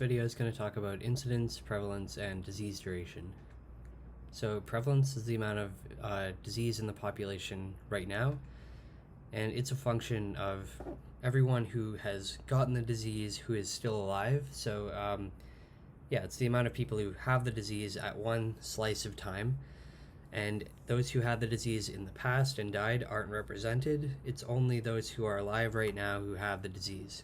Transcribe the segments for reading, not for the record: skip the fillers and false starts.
video is going to talk about incidence, prevalence, and disease duration. So prevalence is the amount of disease in the population right now, and it's a function of everyone who has gotten the disease who is still alive. So yeah, it's the amount of people who have the disease at one slice of time, and those who had the disease in the past and died aren't represented. It's only those who are alive right now who have the disease.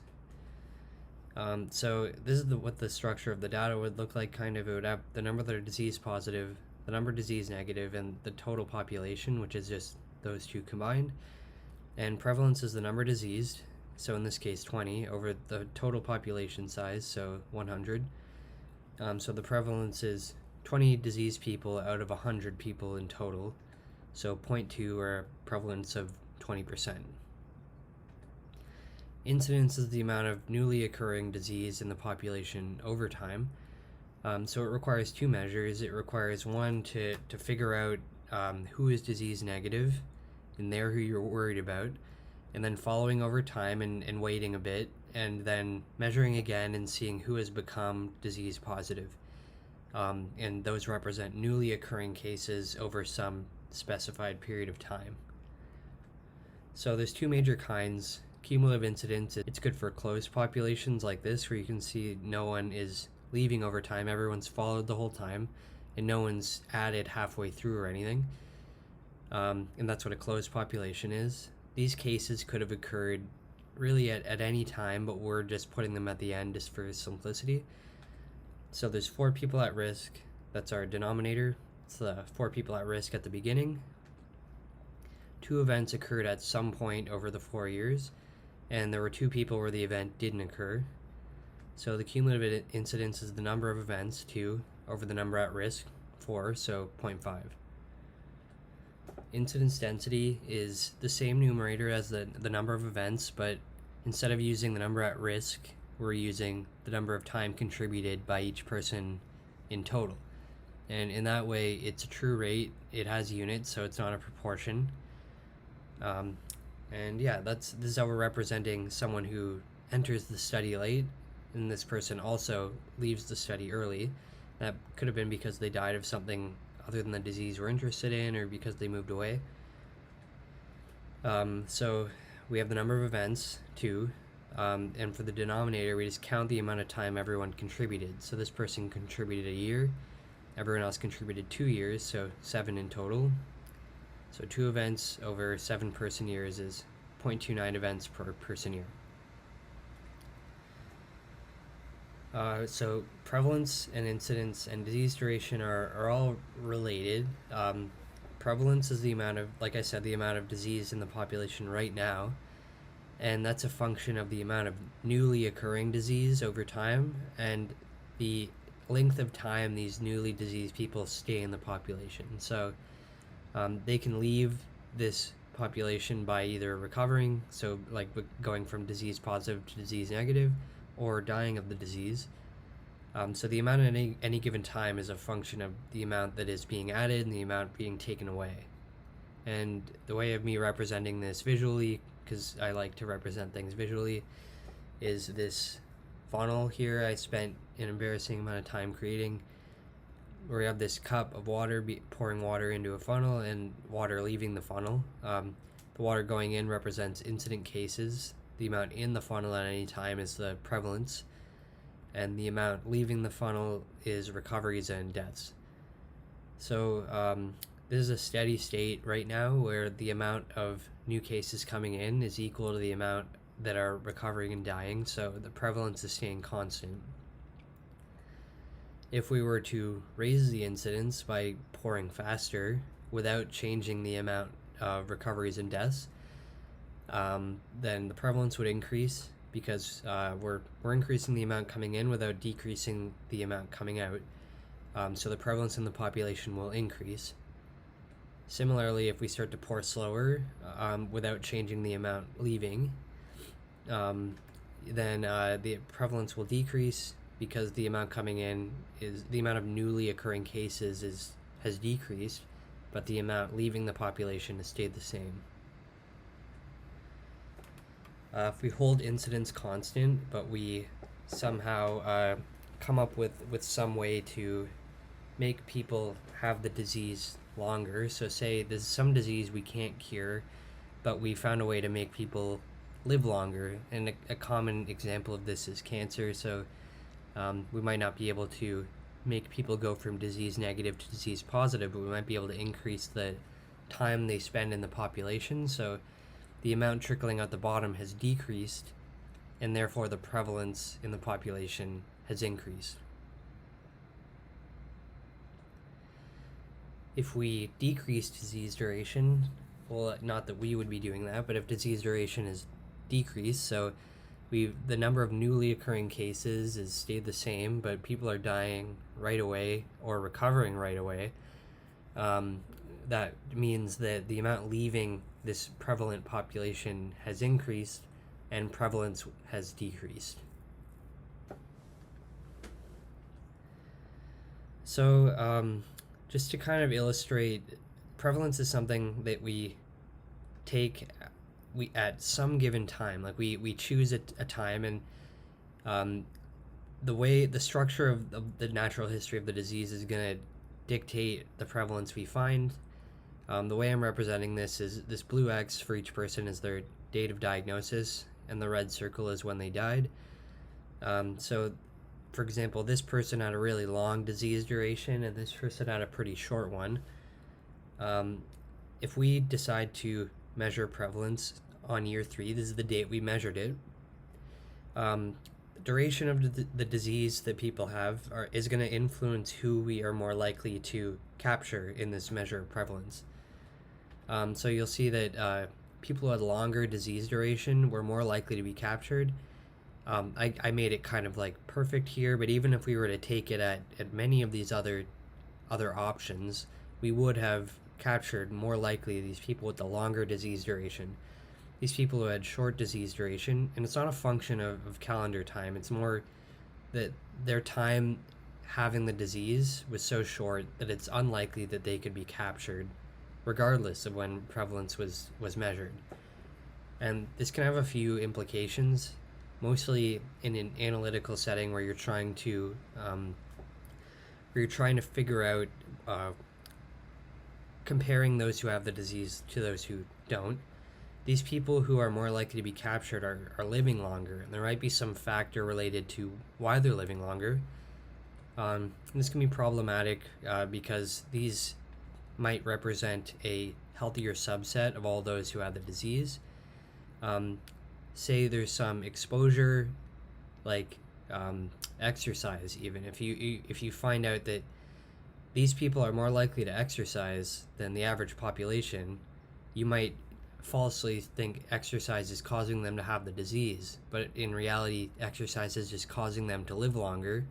So this is what the structure of the data would look like. Kind of, it would have the number that are disease positive, the number disease negative, and the total population, which is just those two combined. And prevalence is the number diseased, so in this case 20, over the total population size, so 100. So the prevalence is 20 diseased people out of 100 people in total, so 0.2, or a prevalence of 20%. Incidence is the amount of newly occurring disease in the population over time. So it requires two measures. It requires one to figure out who is disease negative, and they're who you're worried about, and then following over time and waiting a bit, and then measuring again and seeing who has become disease positive. And those represent newly occurring cases over some specified period of time. So there's two major kinds. Cumulative incidence, it's good for closed populations like this, where you can see no one is leaving over time, everyone's followed the whole time, and no one's added halfway through or anything. And that's what a closed population is. These cases could have occurred really at any time, but we're just putting them at the end just for simplicity. So there's 4 people at risk. That's our denominator. It's the 4 people at risk at the beginning. 2 events occurred at some point over the 4 years, and there were 2 people where the event didn't occur. So the cumulative incidence is the number of events, 2, over the number at risk, 4, so 0.5. Incidence density is the same numerator as the number of events, but instead of using the number at risk, we're using the number of time contributed by each person in total. And in that way, it's a true rate. It has units, so it's not a proportion. And yeah, this is how we're representing someone who enters the study late, and this person also leaves the study early. That could have been because they died of something other than the disease we're interested in, or because they moved away. So we have the number of events, 2, and for the denominator, we just count the amount of time everyone contributed. So this person contributed a year, everyone else contributed 2 years, so 7 in total. So 2 events over 7 person years is 0.29 events per person year. So prevalence and incidence and disease duration are all related. Prevalence is the amount of, like I said, the amount of disease in the population right now, and that's a function of the amount of newly occurring disease over time and the length of time these newly diseased people stay in the population. So they can leave this population by either recovering, so like going from disease positive to disease negative, or dying of the disease. So the amount at any given time is a function of the amount that is being added and the amount being taken away. And the way of me representing this visually, because I like to represent things visually, is this funnel here I spent an embarrassing amount of time creating, where we have this cup of water pouring water into a funnel and water leaving the funnel. The water going in represents incident cases. The amount in the funnel at any time is the prevalence, and the amount leaving the funnel is recoveries and deaths. So this is a steady state right now where the amount of new cases coming in is equal to the amount that are recovering and dying, so the prevalence is staying constant. If we were to raise the incidence by pouring faster without changing the amount of recoveries and deaths, then the prevalence would increase, because we're increasing the amount coming in without decreasing the amount coming out. So the prevalence in the population will increase. Similarly, if we start to pour slower without changing the amount leaving, then the prevalence will decrease, because the amount coming in is the amount of newly occurring cases has decreased, but the amount leaving the population has stayed the same. If we hold incidence constant, but we somehow come up with some way to make people have the disease longer. So say there's some disease we can't cure, but we found a way to make people live longer. And a common example of this is cancer. So we might not be able to make people go from disease negative to disease positive, but we might be able to increase the time they spend in the population. So the amount trickling out the bottom has decreased, and therefore the prevalence in the population has increased. If we decrease disease duration, well, not that we would be doing that, but if disease duration is decreased, so the number of newly occurring cases has stayed the same, but people are dying right away or recovering right away, that means that the amount leaving this prevalent population has increased and prevalence has decreased. So just to kind of illustrate, prevalence is something that we take at some given time. Like we choose a time, and the structure of the natural history of the disease is going to dictate the prevalence we find. The way I'm representing this is this blue X for each person is their date of diagnosis, and the red circle is when they died. So, for example, this person had a really long disease duration, and this person had a pretty short one. If we decide to measure prevalence on year 3, this is the date we measured it, duration of the disease that people have is going to influence who we are more likely to capture in this measure of prevalence. So you'll see that people who had longer disease duration were more likely to be captured. I made it kind of like perfect here, but even if we were to take it at many of these other options, we would have captured more likely these people with the longer disease duration. These people who had short disease duration, and it's not a function of calendar time, it's more that their time having the disease was so short that it's unlikely that they could be captured regardless of when prevalence was measured. And this can have a few implications, mostly in an analytical setting where you're trying to figure out comparing those who have the disease to those who don't. These people who are more likely to be captured are living longer, and there might be some factor related to why they're living longer. This can be problematic because these might represent a healthier subset of all those who have the disease. Say there's some exposure, like exercise. Even if you find out that these people are more likely to exercise than the average population, you might falsely think exercise is causing them to have the disease, but in reality exercise is just causing them to live longer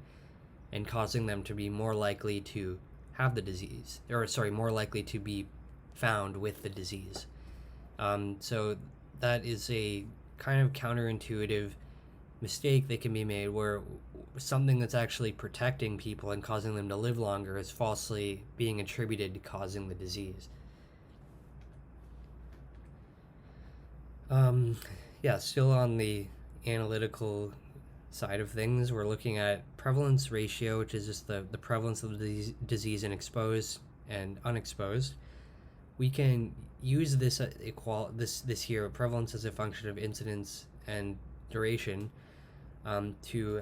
and causing them to be more likely to have the disease, or more likely to be found with the disease. So that is a kind of counterintuitive mistake that can be made, where something that's actually protecting people and causing them to live longer is falsely being attributed to causing the disease. Still on the analytical side of things, we're looking at prevalence ratio, which is just the prevalence of the disease in exposed and unexposed. We can use this this here, prevalence as a function of incidence and duration, to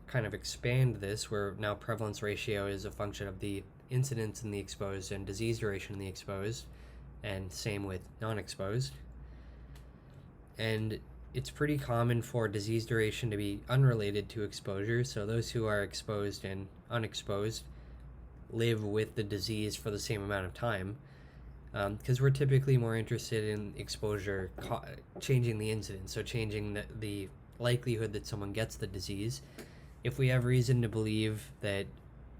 kind of expand this, where now prevalence ratio is a function of the incidence in the exposed and disease duration in the exposed, and same with non-exposed. And it's pretty common for disease duration to be unrelated to exposure, so those who are exposed and unexposed live with the disease for the same amount of time, because we're typically more interested in exposure changing the incidence, so changing the likelihood that someone gets the disease. If we have reason to believe that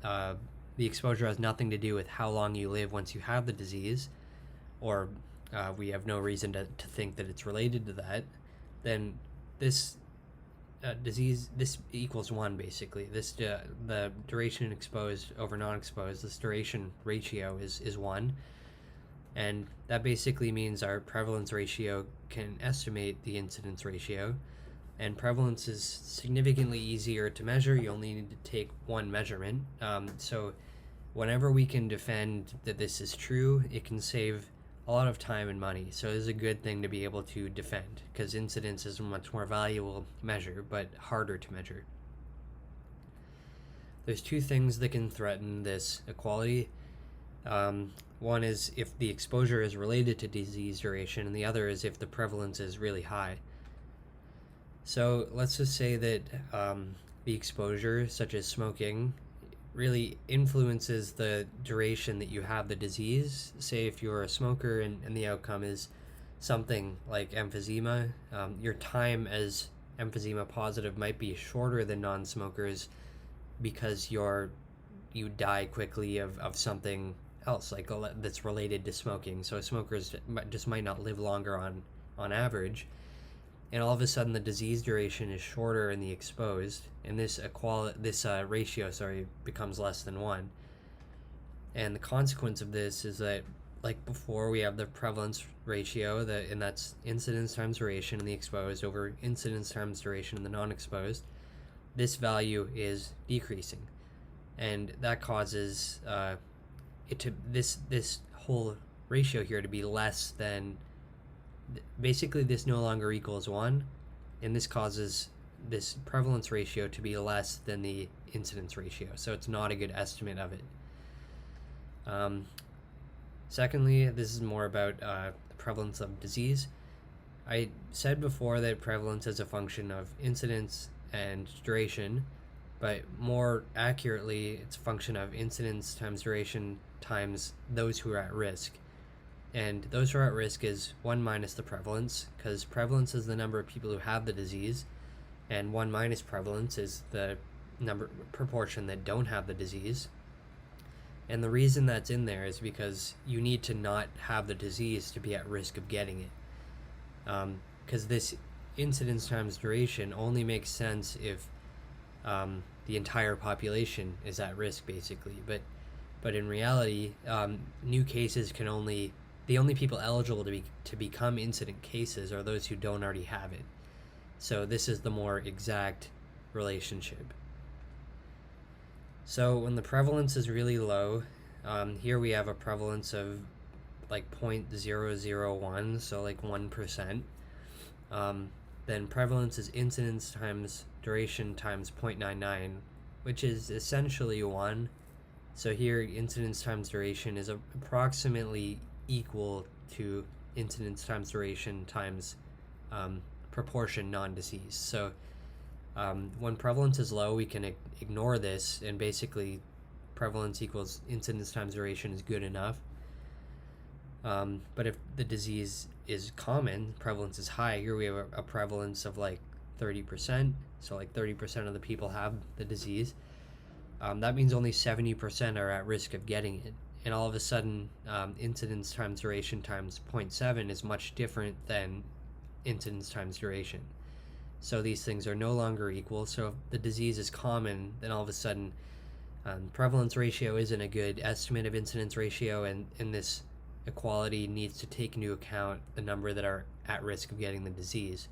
the exposure has nothing to do with how long you live once you have the disease, or we have no reason to think that it's related to that, then this this equals 1, basically. The duration exposed over non-exposed, this duration ratio is 1, and that basically means our prevalence ratio can estimate the incidence ratio, And prevalence is significantly easier to measure. You only need to take one measurement. So whenever we can defend that this is true, it can save a lot of time and money. So it is a good thing to be able to defend, because incidence is a much more valuable measure, but harder to measure. There's two things that can threaten this equality. One is if the exposure is related to disease duration, and the other is if the prevalence is really high. So let's just say that the exposure, such as smoking, really influences the duration that you have the disease. Say if you're a smoker and the outcome is something like emphysema, your time as emphysema positive might be shorter than non-smokers because you die quickly of something else like that's related to smoking. So smokers just might not live longer on average, and all of a sudden the disease duration is shorter in the exposed, and this ratio becomes less than 1. And the consequence of this is that, like before, we have the prevalence ratio, and that's incidence times duration in the exposed over incidence times duration in the non-exposed. This value is decreasing, and that causes this whole ratio here to be less than. Basically, this no longer equals 1, and this causes this prevalence ratio to be less than the incidence ratio, so it's not a good estimate of it. Secondly, this is more about the prevalence of disease. I said before that prevalence is a function of incidence and duration, but more accurately, it's a function of incidence times duration times those who are at risk. And those who are at risk is 1 minus the prevalence, because prevalence is the number of people who have the disease, and 1 minus prevalence is the proportion that don't have the disease. And the reason that's in there is because you need to not have the disease to be at risk of getting it. Because this incidence times duration only makes sense if the entire population is at risk, basically. But in reality, new cases the only people eligible to become incident cases are those who don't already have it. So this is the more exact relationship. So when the prevalence is really low, here we have a prevalence of like 0.001, so like 1%. Then prevalence is incidence times duration times 0.99, which is essentially 1. So here incidence times duration is approximately equal to incidence times duration times proportion non-disease. So when prevalence is low, we can ignore this, and basically prevalence equals incidence times duration is good enough. But if the disease is common, prevalence is high. Here we have a prevalence of like 30%, so like 30% of the people have the disease. That means only 70% are at risk of getting it. And all of a sudden, incidence times duration times 0.7 is much different than incidence times duration. So these things are no longer equal. So if the disease is common, then all of a sudden, prevalence ratio isn't a good estimate of incidence ratio, and this equality needs to take into account the number that are at risk of getting the disease.